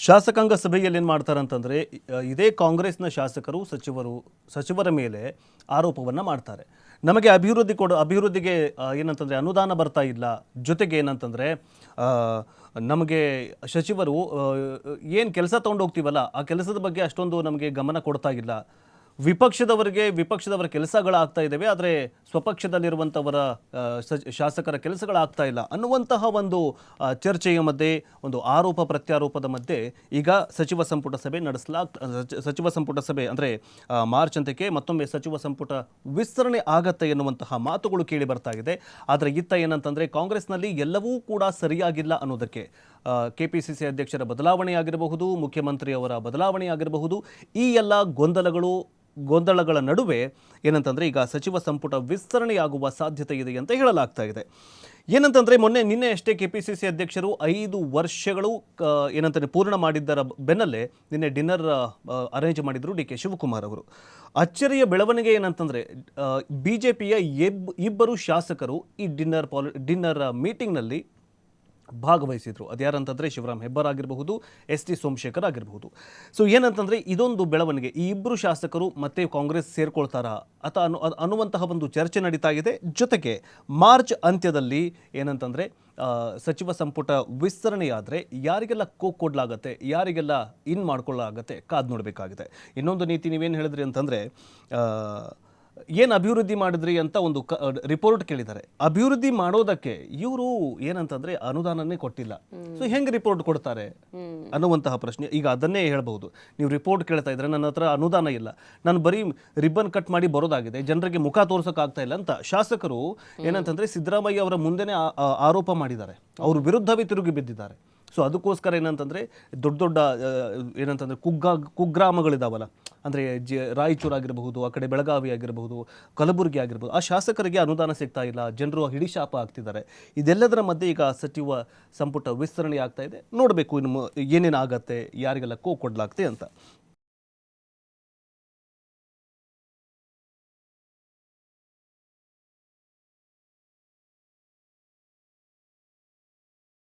ಶಾಸಕಾಂಗ ಸಭೆಯಲ್ಲಿ ಏನು ಮಾಡ್ತಾರೆ ಅಂತಂದರೆ, ಇದೇ ಕಾಂಗ್ರೆಸ್ನ ಶಾಸಕರು ಸಚಿವರ ಮೇಲೆ ಆರೋಪವನ್ನು ಮಾಡ್ತಾರೆ. ನಮಗೆ ಅಭಿವೃದ್ಧಿಗೆ ಏನಂತಂದರೆ ಅನುದಾನ ಬರ್ತಾ ಇಲ್ಲ, ಜೊತೆಗೆ ಏನಂತಂದರೆ ನಮಗೆ ಸಚಿವರು ಏನು ಕೆಲಸ ತೊಗೊಂಡು ಹೋಗ್ತೀವಲ್ಲ ಆ ಕೆಲಸದ ಬಗ್ಗೆ ಅಷ್ಟೊಂದು ನಮಗೆ ಗಮನ ಕೊಡ್ತಾ ಇಲ್ಲ, ವಿಪಕ್ಷದವರ ಕೆಲಸಗಳಾಗ್ತಾ ಇದ್ದಾವೆ, ಆದರೆ ಸ್ವಪಕ್ಷದಲ್ಲಿರುವಂಥವರ ಶಾಸಕರ ಕೆಲಸಗಳಾಗ್ತಾ ಇಲ್ಲ ಅನ್ನುವಂತಹ ಒಂದು ಚರ್ಚೆಯ ಮಧ್ಯೆ, ಒಂದು ಆರೋಪ ಪ್ರತ್ಯಾರೋಪದ ಮಧ್ಯೆ ಈಗ ಸಚಿವ ಸಂಪುಟ ಸಭೆ ಅಂದರೆ ಮಾರ್ಚ್ ಅಂತ್ಯಕ್ಕೆ ಮತ್ತೊಮ್ಮೆ ಸಚಿವ ಸಂಪುಟ ವಿಸ್ತರಣೆ ಆಗತ್ತೆ ಎನ್ನುವಂತಹ ಮಾತುಗಳು ಕೇಳಿ ಬರ್ತಾ ಇದೆ. ಆದರೆ ಇತ್ತ ಏನಂತಂದರೆ ಕಾಂಗ್ರೆಸ್ನಲ್ಲಿ ಎಲ್ಲವೂ ಕೂಡ ಸರಿಯಾಗಿಲ್ಲ ಅನ್ನೋದಕ್ಕೆ ಕೆಪಿಸಿಸಿ ಅಧ್ಯಕ್ಷರ ಬದಲಾವಣೆ ಆಗಿರಬಹುದು, ಮುಖ್ಯಮಂತ್ರಿಯವರ ಬದಲಾವಣೆ ಆಗಿರಬಹುದು, ಈ ಎಲ್ಲ ಗೊಂದಲಗಳ ನಡುವೆ ಏನಂತಂದರೆ ಈಗ ಸಚಿವ ಸಂಪುಟ ವಿಸ್ತರಣೆಯಾಗುವ ಸಾಧ್ಯತೆ ಇದೆ ಅಂತ ಹೇಳಲಾಗ್ತಾ ಇದೆ. ಏನಂತಂದರೆ ನಿನ್ನೆ ಅಷ್ಟೇ ಕೆಪಿಸಿಸಿ ಅಧ್ಯಕ್ಷರು 5 ವರ್ಷಗಳು ಏನಂತಂದರೆ ಪೂರ್ಣ ಮಾಡಿದ್ದರ ಬೆನ್ನಲ್ಲೇ ನಿನ್ನೆ ಡಿನ್ನರ್ ಅರೇಂಜ್ ಮಾಡಿದರು ಡಿ ಕೆ ಶಿವಕುಮಾರ್ ಅವರು. ಅಚ್ಚರಿಯ ಬೆಳವಣಿಗೆ ಏನಂತಂದರೆ BJPಯ ಇಬ್ಬರು ಶಾಸಕರು ಈ ಡಿನ್ನರ್ ಮೀಟಿಂಗ್ನಲ್ಲಿ ಭಾಗವಹಿಸಿದರು. ಅದ್ಯಾರಂತಂದರೆ ಶಿವರಾಮ್ ಹೆಬ್ಬಾರ್ ಆಗಿರಬಹುದು, ST ಸೋಮಶೇಖರ್ ಆಗಿರಬಹುದು. ಸೊ ಏನಂತಂದರೆ ಇದೊಂದು ಬೆಳವಣಿಗೆ, ಈ ಇಬ್ಬರು ಶಾಸಕರು ಮತ್ತೆ ಕಾಂಗ್ರೆಸ್ ಸೇರ್ಕೊಳ್ತಾರಾ ಅನ್ನುವಂತಹ ಒಂದು ಚರ್ಚೆ ನಡೀತಾ ಇದೆ. ಜೊತೆಗೆ ಮಾರ್ಚ್ ಅಂತ್ಯದಲ್ಲಿ ಏನಂತಂದರೆ ಸಚಿವ ಸಂಪುಟ ವಿಸ್ತರಣೆಯಾದರೆ ಯಾರಿಗೆಲ್ಲ ಕೊಡಲಾಗತ್ತೆ, ಯಾರಿಗೆಲ್ಲ ಮಾಡ್ಕೊಳ್ಳಾಗತ್ತೆ ಕಾದು ನೋಡಬೇಕಾಗಿದೆ. ಇನ್ನೊಂದು ನೀತಿ ನೀವೇನು ಹೇಳಿದ್ರಿ ಅಂತಂದರೆ ಏನು ಅಭಿವೃದ್ಧಿ ಮಾಡಿದ್ರಿ ಅಂತ ಒಂದು ರಿಪೋರ್ಟ್ ಕೇಳಿದ್ದಾರೆ. ಅಭಿವೃದ್ಧಿ ಮಾಡೋದಕ್ಕೆ ಇವರು ಏನಂತಂದ್ರೆ ಅನುದಾನನೇ ಕೊಟ್ಟಿಲ್ಲ. ಸೊ ಹೆಂಗೆ ರಿಪೋರ್ಟ್ ಕೊಡ್ತಾರೆ ಅನ್ನುವಂತಹ ಪ್ರಶ್ನೆ. ಈಗ ಅದನ್ನೇ ಹೇಳ್ಬಹುದು, ನೀವು ರಿಪೋರ್ಟ್ ಕೇಳ್ತಾ ಇದ್ರೆ ನನ್ನ ಹತ್ರ ಅನುದಾನ ಇಲ್ಲ, ನಾನು ಬರೀ ರಿಬ್ಬನ್ ಕಟ್ ಮಾಡಿ ಬರೋದಾಗಿದೆ, ಜನರಿಗೆ ಮುಖ ತೋರ್ಸೋಕ್ಕಾಗ್ತಾ ಇಲ್ಲ ಅಂತ ಶಾಸಕರು ಏನಂತಂದ್ರೆ ಸಿದ್ದರಾಮಯ್ಯ ಅವರ ಮುಂದೆನೇ ಆರೋಪ ಮಾಡಿದ್ದಾರೆ, ಅವ್ರ ವಿರುದ್ಧವೇ ತಿರುಗಿ ಬಿದ್ದಿದ್ದಾರೆ. ಸೊ ಅದಕ್ಕೋಸ್ಕರ ಏನಂತಂದರೆ ದೊಡ್ಡ ಏನಂತಂದರೆ ಕುಗ್ರಾಮಗಳಿದಾವಲ್ಲ, ಅಂದರೆ ರಾಯಚೂರು ಆಗಿರಬಹುದು, ಆ ಕಡೆ ಬೆಳಗಾವಿ ಆಗಿರಬಹುದು, ಕಲಬುರಗಿ ಆಗಿರ್ಬೋದು, ಆ ಶಾಸಕರಿಗೆ ಅನುದಾನ ಸಿಗ್ತಾ ಇಲ್ಲ, ಜನರು ಹಿಡಿಶಾಪ ಆಗ್ತಿದ್ದಾರೆ. ಇದೆಲ್ಲದರ ಮಧ್ಯೆ ಈಗ ಸಚಿವ ಸಂಪುಟ ವಿಸ್ತರಣೆ ಆಗ್ತಾ ಇದೆ. ನೋಡಬೇಕು ಇನ್ನು ಏನೇನಾಗತ್ತೆ, ಯಾರಿಗೆಲ್ಲ ಕೊಡಲಾಗ್ತೆ ಅಂತ.